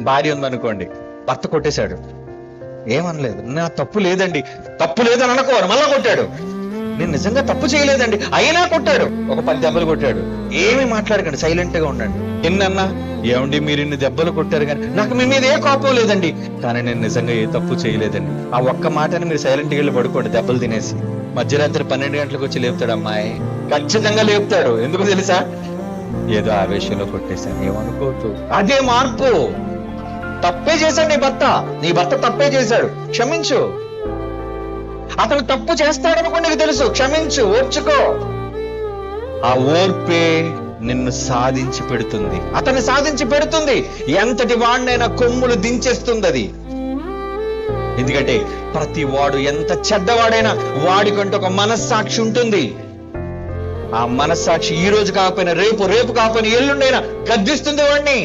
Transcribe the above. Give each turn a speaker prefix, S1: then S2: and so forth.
S1: భార్య ఉందనుకోండి, భర్త కొట్టేశాడు, ఏమనలేదు, నా తప్పు లేదండి, తప్పు లేదని అనుకోరు, మళ్ళా కొట్టాడు. నేను నిజంగా తప్పు చేయలేదండి, అయినా కొట్టాడు, ఒక 10 దెబ్బలు కొట్టాడు. ఏమి మాట్లాడకండి, సైలెంట్ గా ఉండండి. ఎన్నన్నా, ఏమండి మీరు ఇన్ని దెబ్బలు కొట్టారు కానీ నాకు మీ మీద ఏ కోపం లేదండి, కానీ నేను నిజంగా ఏ తప్పు చేయలేదండి. ఆ ఒక్క మాటని మీరు సైలెంట్ గా వెళ్ళి పడుకోండి, దెబ్బలు తినేసి. మధ్యరాత్రి 12 గంటలకు వచ్చి లేపుతాడు అమ్మాయి, ఖచ్చితంగా లేపుతాడు. ఎందుకు తెలుసా? ఏదో ఆవేశంలో కొట్టేశాను, ఏమనుకోవద్దు. అదే మార్పు. తప్పే చేశాడు నీ భర్త తప్పే చేశాడు, క్షమించు. అతను తప్పు చేస్తాడనుకో, నీకు తెలుసు, క్షమించు, ఓర్చుకో. ఆ ఓర్పే నిన్ను సాధించి పెడుతుంది, అతన్ని సాధించి పెడుతుంది. ఎంతటి వాడినైనా కొమ్ములు దించేస్తుంది అది. ఎందుకంటే ప్రతి వాడు ఎంత చెడ్డవాడైనా వాడికంటూ ఒక మనస్సాక్షి ఉంటుంది. ఆ మనస్సాక్షి ఈ రోజు కాకపోయినా రేపు, రేపు కాకపోయినా ఎల్లుండైనా గద్దిస్తుంది వాడిని.